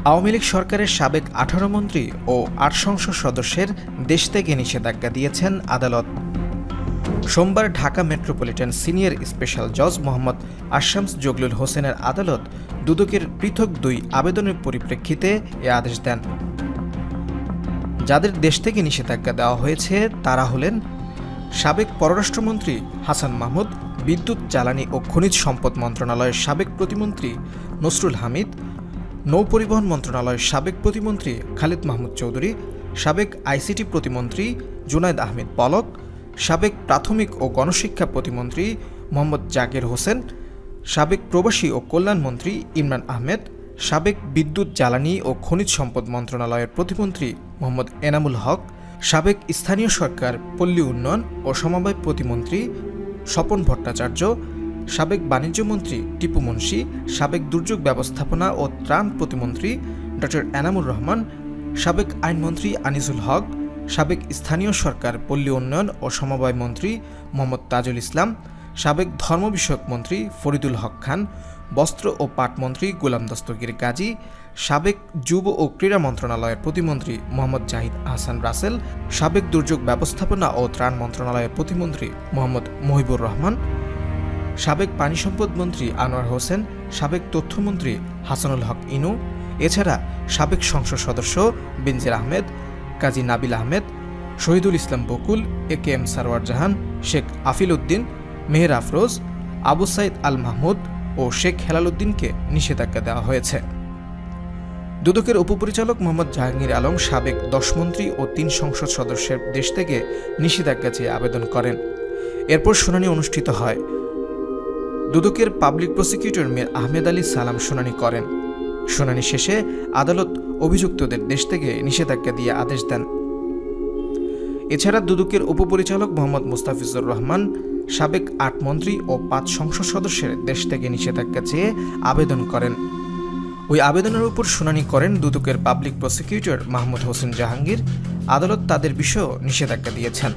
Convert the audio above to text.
আওয়ামী লীগ সরকারের সাবেক ১৮ মন্ত্রী ও ৮ সংসদ সদস্যের দেশ থেকে নিষেধাজ্ঞা দিয়েছেন আদালত। সোমবার ঢাকা মেট্রোপলিটন সিনিয়র স্পেশাল জজ মোহাম্মদ আশামস জগলুল হোসেনের আদালত দুদকের পৃথক ২ আবেদনের পরিপ্রেক্ষিতে এ আদেশ দেন। যাদের দেশ থেকে নিষেধাজ্ঞা দেওয়া হয়েছে তারা হলেন সাবেক পররাষ্ট্রমন্ত্রী হাসান মাহমুদ, বিদ্যুৎ, জ্বালানি ও খনিজ সম্পদ মন্ত্রণালয়ের সাবেক প্রতিমন্ত্রী নসরুল হামিদ, নৌপরিবহন মন্ত্রণালয়ের সাবেক প্রতিমন্ত্রী খালিদ মাহমুদ চৌধুরী, সাবেক আইসিটি প্রতিমন্ত্রী জুনায়েদ আহমেদ পলক, সাবেক প্রাথমিক ও গণশিক্ষা প্রতিমন্ত্রী মোহাম্মদ জাকির হোসেন, সাবেক প্রবাসী ও কল্যাণমন্ত্রী ইমরান আহমেদ, সাবেক বিদ্যুৎ, জ্বালানি ও খনিজ সম্পদ মন্ত্রণালয়ের প্রতিমন্ত্রী মোহাম্মদ এনামুল হক, সাবেক স্থানীয় সরকার পল্লী উন্নয়ন ও সমবায় প্রতিমন্ত্রী স্বপন ভট্টাচার্য, সাবেক বাণিজ্যমন্ত্রী টিপু মুন্সি, সাবেক দুর্যোগ ব্যবস্থাপনা ও ত্রাণ প্রতিমন্ত্রী ড এনামুর রহমান, সাবেক আইনমন্ত্রী আনিসুল হক, সাবেক স্থানীয় সরকার পল্লী উন্নয়ন ও সমবায় মন্ত্রী মোহাম্মদ তাজুল ইসলাম, সাবেক ধর্ম বিষয়ক মন্ত্রী ফরিদুল হক খান, বস্ত্র ও পাটমন্ত্রী গোলাম দস্তগীর গাজী, সাবেক যুব ও ক্রীড়া মন্ত্রণালয়ের প্রতিমন্ত্রী মোহাম্মদ জাহিদ আহসান রাসেল, সাবেক দুর্যোগ ব্যবস্থাপনা ও ত্রাণ মন্ত্রণালয়ের প্রতিমন্ত্রী মোহাম্মদ মহিবুর রহমান, সাবেক পানি সম্পদ মন্ত্রী আনোয়ার হোসেন, সাবেক তথ্যমন্ত্রী হাসানুল হক ইনু, এছাড়া সাবেক সংসদ সদস্য বেনজির আহমেদ, কাজী নাবিল আহমেদ, শহীদুল ইসলাম বকুল, একেএম সারওয়ার জাহান, শেখ আফিল উদ্দিন, মেহের আফরোজ, আবু সাইদ আল মাহমুদ ও শেখ হেলাল উদ্দিনকে নিষেধাজ্ঞা দেওয়া হয়েছে। দুদকের উপপরিচালক মোহাম্মদ জাহাঙ্গীর আলম সাবেক ১০ মন্ত্রী ও ৩ সংসদ সদস্যের দেশ থেকে নিষেধাজ্ঞা চেয়ে আবেদন করেন। এরপর শুনানি অনুষ্ঠিত হয়। দুদকের পাবলিক প্রসিকিউটর মীর আহমেদ আলী সালাম শুনানি করেন। শুনানি শেষে আদালত অভিযুক্তদের দেশ থেকে নিষেধাজ্ঞা দিয়ে আদেশ দেন। এছাড়া দুদকের উপপরিচালক মোহাম্মদ মুস্তাফিজুর রহমান সাবেক ৮ মন্ত্রী ও ৫ সংসদ সদস্যের দেশ থেকে নিষেধাজ্ঞা চেয়ে আবেদন করেন। ওই আবেদনের উপর শুনানি করেন দুদকের পাবলিক প্রসিকিউটর মাহমুদ হোসেন জাহাঙ্গীর। আদালত তাদের বিষয়েও নিষেধাজ্ঞা দিয়েছেন।